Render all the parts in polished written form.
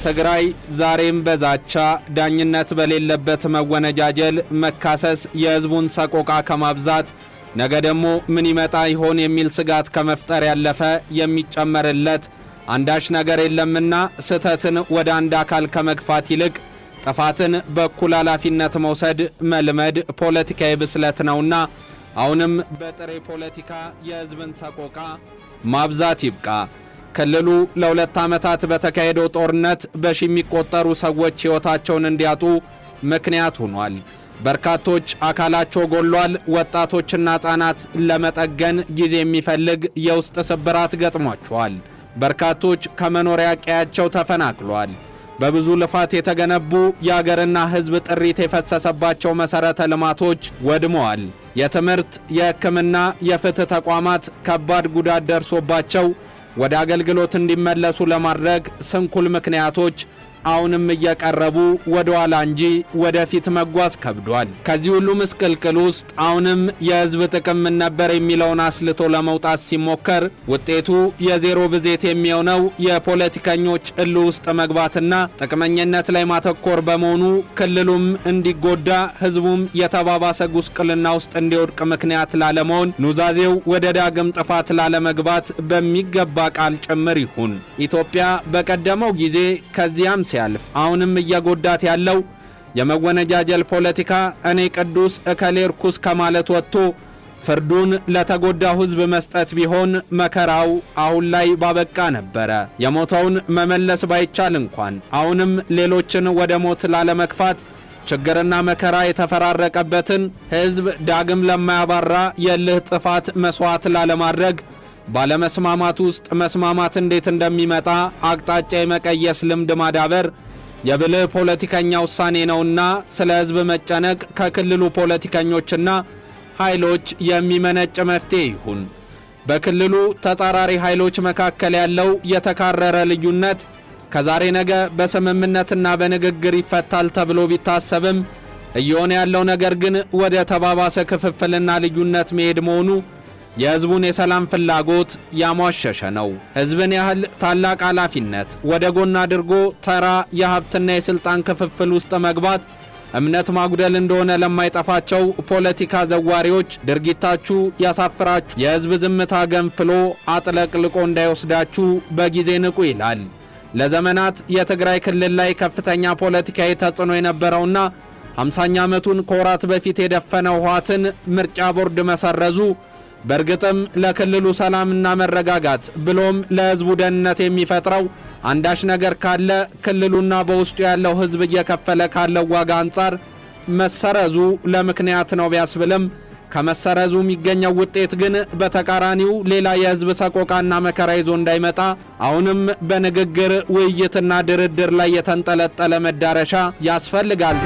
ትግራይ ዛሬም በዛቻ ዳኝነት በሌለበት መወነጃጀል መካሰስ የህዝቡን ሰቆቃ ከማብዛት ነገ ደግሞ ምን ይመጣ ይሆን የሚል ስጋት ከመፍጠር ያለፈ የሚጨመርለት አንዳች ነገር የለምና ስህተትን ወደ አንድ አካል ከመግፋት ይልቅ ጥፋትን በኩል ኃላፊነት መውሰድ መልመድ ፖለቲካዊ ብስለት ነውና አሁንም በጥሬ ፖለቲካ የህዝብን ሰቆቃ ማብዛት ይብቃ። ክልሉ ለሁለት ዓመታት በተካሄደው ጦርነት በሺ የሚቆጠሩ ሰዎች ሕይወታቸውን እንዲያጡ ምክንያት ሆኗል። በርካቶች አካላቸው ጎሏል። ወጣቶችና ሕፃናት ለመጠገን ጊዜ የሚፈልግ የውስጥ ስብራት ገጥሟቸዋል። በርካቶች ከመኖሪያ ቀያቸው ተፈናቅሏል። በብዙ ልፋት የተገነቡ የአገርና ሕዝብ ጥሪት የፈሰሰባቸው መሠረተ ልማቶች ወድመዋል። የትምህርት፣ የሕክምና፣ የፍትሕ ተቋማት ከባድ ጉዳት ደርሶባቸው ወደ አገልግሎት እንዲመለሱ ለማድረግ ስንኩል ምክንያቶች አሁንም እየቀረቡ ወደ ኋላ እንጂ ወደፊት መጓዝ ከብዷል። ከዚህ ሁሉ ምስቅልቅል ውስጥ አሁንም የሕዝብ ጥቅም ምን ነበር የሚለውን አስልቶ ለመውጣት ሲሞከር ውጤቱ የዜሮ ብዜት የሚሆነው የፖለቲከኞች እልህ ውስጥ መግባትና ጥቅመኝነት ላይ ማተኮር በመሆኑ ክልሉም እንዲጎዳ ሕዝቡም የተባባሰ ጉስቅልና ውስጥ እንዲወድቅ ምክንያት ላለመሆን ኑዛዜው ወደ ዳግም ጥፋት ላለመግባት በሚገባ ቃል ጭምር ይሁን። ኢትዮጵያ በቀደመው ጊዜ ከዚያም ሲያልፍ አሁንም እየጎዳት ያለው የመወነጃጀል ፖለቲካ እኔ ቅዱስ እከሌ ርኩስ ከማለት ወጥቶ ፍርዱን ለተጎዳው ሕዝብ መስጠት ቢሆን መከራው አሁን ላይ ባበቃ ነበረ። የሞተውን መመለስ ባይቻል እንኳን አሁንም ሌሎችን ወደ ሞት ላለመግፋት ችግርና መከራ የተፈራረቀበትን ሕዝብ ዳግም ለማያባራ የእልህ ጥፋት መስዋዕት ላለማድረግ ባለመስማማት ውስጥ መስማማት እንዴት እንደሚመጣ አቅጣጫ የመቀየስ ልምድ ማዳበር የብልህ ፖለቲከኛ ውሳኔ ነውና ስለ ሕዝብ መጨነቅ ከክልሉ ፖለቲከኞችና ኃይሎች የሚመነጭ መፍትሄ ይሁን። በክልሉ ተጻራሪ ኃይሎች መካከል ያለው የተካረረ ልዩነት ከዛሬ ነገ በስምምነትና በንግግር ይፈታል ተብሎ ቢታሰብም እየሆነ ያለው ነገር ግን ወደ ተባባሰ ክፍፍልና ልዩነት መሄድ መሆኑ የሕዝቡን የሰላም ፍላጎት ያሟሸሸ ነው። ሕዝብን ያህል ታላቅ ኃላፊነት ወደ ጎን አድርጎ ተራ የሀብትና የሥልጣን ክፍፍል ውስጥ መግባት እምነት ማጉደል እንደሆነ ለማይጠፋቸው ፖለቲካ ዘዋሪዎች ድርጊታችሁ ያሳፍራችሁ፣ የሕዝብ ዝምታ ገንፍሎ አጥለቅልቆ እንዳይወስዳችሁ በጊዜ ንቁ ይላል። ለዘመናት የትግራይ ክልል ላይ ከፍተኛ ፖለቲካዊ ተጽዕኖ የነበረውና 50ኛ ዓመቱን ከወራት በፊት የደፈነው ህወሓትን ምርጫ ቦርድ መሰረዙ በእርግጥም ለክልሉ ሰላምና መረጋጋት ብሎም ለሕዝቡ ደህንነት የሚፈጥረው አንዳች ነገር ካለ ክልሉና በውስጡ ያለው ሕዝብ እየከፈለ ካለው ዋጋ አንጻር መሰረዙ ለምክንያት ነው ቢያስብልም ከመሰረዙ የሚገኘው ውጤት ግን በተቃራኒው ሌላ የሕዝብ ሰቆቃና መከራ ይዞ እንዳይመጣ አሁንም በንግግር ውይይትና ድርድር ላይ የተንጠለጠለ መዳረሻ ያስፈልጋል።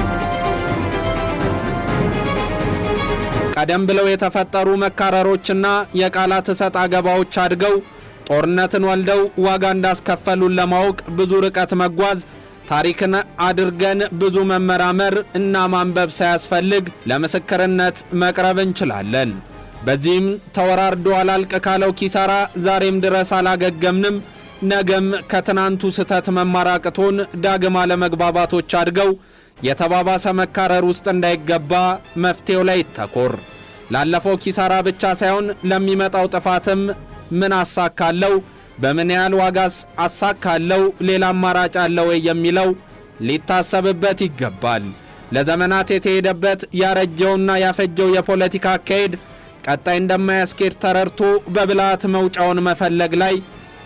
ቀደም ብለው የተፈጠሩ መካረሮችና የቃላት እሰጥ አገባዎች አድገው ጦርነትን ወልደው ዋጋ እንዳስከፈሉን ለማወቅ ብዙ ርቀት መጓዝ፣ ታሪክን አድርገን ብዙ መመራመር እና ማንበብ ሳያስፈልግ ለምስክርነት መቅረብ እንችላለን። በዚህም ተወራርዶ አላልቅ ካለው ኪሳራ ዛሬም ድረስ አላገገምንም። ነገም ከትናንቱ ስህተት መማራቅቶን ዳግም አለመግባባቶች አድገው የተባባሰ መካረር ውስጥ እንዳይገባ መፍትሄው ላይ ይተኮር። ላለፈው ኪሳራ ብቻ ሳይሆን ለሚመጣው ጥፋትም ምን አሳካለው፣ በምን ያህል ዋጋስ አሳካለው፣ ሌላ አማራጭ አለ ወይ የሚለው ሊታሰብበት ይገባል። ለዘመናት የተሄደበት ያረጀውና ያፈጀው የፖለቲካ አካሄድ ቀጣይ እንደማያስኬድ ተረድቶ በብልሃት መውጫውን መፈለግ ላይ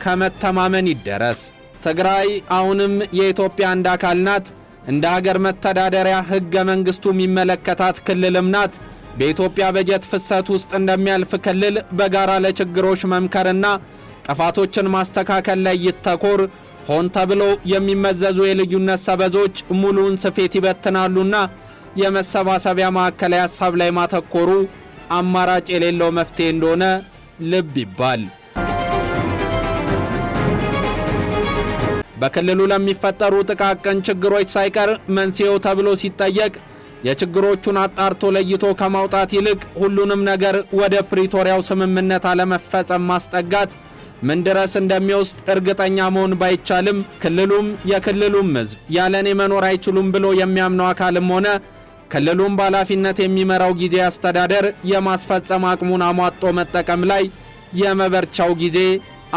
ከመተማመን ይደረስ። ትግራይ አሁንም የኢትዮጵያ አንድ አካል ናት። እንደ ሀገር መተዳደሪያ ሕገ መንግሥቱ የሚመለከታት ክልልም ናት። በኢትዮጵያ በጀት ፍሰት ውስጥ እንደሚያልፍ ክልል በጋራ ለችግሮች መምከርና ጥፋቶችን ማስተካከል ላይ ይተኮር። ሆን ተብሎ የሚመዘዙ የልዩነት ሰበዞች ሙሉውን ስፌት ይበትናሉና የመሰባሰቢያ ማዕከላዊ ሐሳብ ላይ ማተኮሩ አማራጭ የሌለው መፍትሄ እንደሆነ ልብ ይባል። በክልሉ ለሚፈጠሩ ጥቃቅን ችግሮች ሳይቀር መንስኤው ተብሎ ሲጠየቅ የችግሮቹን አጣርቶ ለይቶ ከማውጣት ይልቅ ሁሉንም ነገር ወደ ፕሪቶሪያው ስምምነት አለመፈጸም ማስጠጋት ምን ድረስ እንደሚወስድ እርግጠኛ መሆን ባይቻልም ክልሉም የክልሉም ሕዝብ ያለኔ መኖር አይችሉም ብሎ የሚያምነው አካልም ሆነ ክልሉም በኃላፊነት የሚመራው ጊዜያዊ አስተዳደር የማስፈጸም አቅሙን አሟጦ መጠቀም ላይ የመበርቻው ጊዜ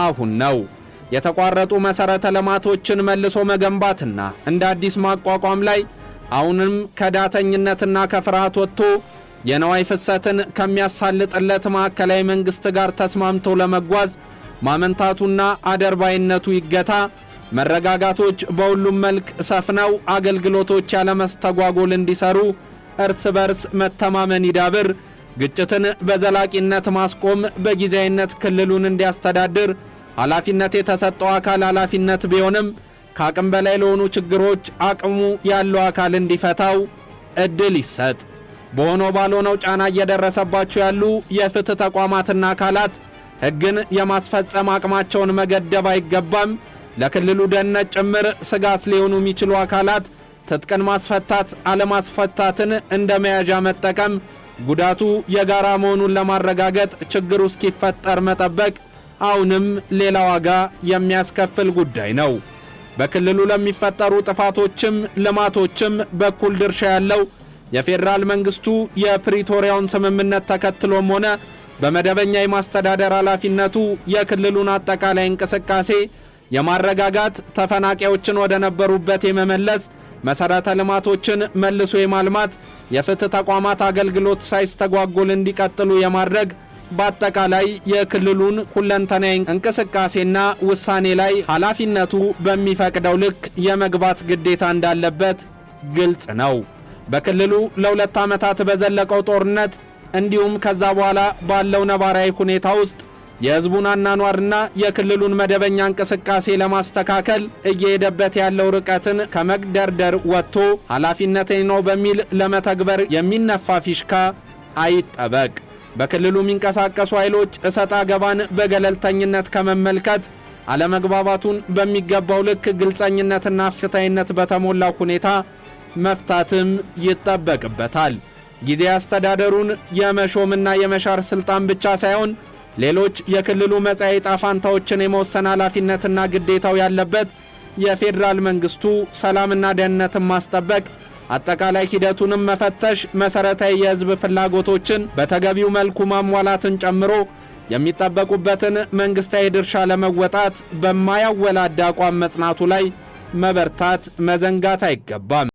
አሁን ነው። የተቋረጡ መሰረተ ልማቶችን መልሶ መገንባትና እንደ አዲስ ማቋቋም ላይ አሁንም ከዳተኝነትና ከፍርሃት ወጥቶ የነዋይ ፍሰትን ከሚያሳልጥለት ማዕከላዊ መንግስት ጋር ተስማምቶ ለመጓዝ ማመንታቱና አደርባይነቱ ይገታ። መረጋጋቶች በሁሉም መልክ ሰፍነው አገልግሎቶች ያለመስተጓጎል እንዲሰሩ እርስ በርስ መተማመን ይዳብር። ግጭትን በዘላቂነት ማስቆም በጊዜያዊነት ክልሉን እንዲያስተዳድር ኃላፊነት የተሰጠው አካል ኃላፊነት ቢሆንም ከአቅም በላይ ለሆኑ ችግሮች አቅሙ ያለው አካል እንዲፈታው እድል ይሰጥ። በሆነው ባልሆነው ጫና እየደረሰባቸው ያሉ የፍትህ ተቋማትና አካላት ሕግን የማስፈጸም አቅማቸውን መገደብ አይገባም። ለክልሉ ደህንነት ጭምር ስጋት ሊሆኑ የሚችሉ አካላት ትጥቅን ማስፈታት አለማስፈታትን እንደ መያዣ መጠቀም ጉዳቱ የጋራ መሆኑን ለማረጋገጥ ችግሩ እስኪፈጠር መጠበቅ አሁንም ሌላ ዋጋ የሚያስከፍል ጉዳይ ነው። በክልሉ ለሚፈጠሩ ጥፋቶችም ልማቶችም በኩል ድርሻ ያለው የፌዴራል መንግስቱ የፕሪቶሪያውን ስምምነት ተከትሎም ሆነ በመደበኛ የማስተዳደር ኃላፊነቱ የክልሉን አጠቃላይ እንቅስቃሴ የማረጋጋት፣ ተፈናቃዮችን ወደ ነበሩበት የመመለስ፣ መሰረተ ልማቶችን መልሶ የማልማት፣ የፍትህ ተቋማት አገልግሎት ሳይስተጓጎል እንዲቀጥሉ የማድረግ በአጠቃላይ የክልሉን ሁለንተናዊ እንቅስቃሴና ውሳኔ ላይ ኃላፊነቱ በሚፈቅደው ልክ የመግባት ግዴታ እንዳለበት ግልጽ ነው። በክልሉ ለ2 ዓመታት በዘለቀው ጦርነት እንዲሁም ከዛ በኋላ ባለው ነባራዊ ሁኔታ ውስጥ የሕዝቡን አኗኗርና የክልሉን መደበኛ እንቅስቃሴ ለማስተካከል እየሄደበት ያለው ርቀትን ከመግደርደር ወጥቶ ኃላፊነቴ ነው በሚል ለመተግበር የሚነፋ ፊሽካ አይጠበቅ። በክልሉ የሚንቀሳቀሱ ኃይሎች እሰጥ አገባን በገለልተኝነት ከመመልከት አለመግባባቱን በሚገባው ልክ ግልጸኝነትና ፍትሃዊነት በተሞላው ሁኔታ መፍታትም ይጠበቅበታል። ጊዜ አስተዳደሩን የመሾምና የመሻር ስልጣን ብቻ ሳይሆን ሌሎች የክልሉ መጻኢ ዕጣ ፈንታዎችን የመወሰን ኃላፊነትና ግዴታው ያለበት የፌዴራል መንግስቱ ሰላምና ደህንነትን ማስጠበቅ፣ አጠቃላይ ሂደቱንም መፈተሽ፣ መሰረታዊ የህዝብ ፍላጎቶችን በተገቢው መልኩ ማሟላትን ጨምሮ የሚጠበቁበትን መንግስታዊ ድርሻ ለመወጣት በማያወላዳ አቋም መጽናቱ ላይ መበርታት መዘንጋት አይገባም።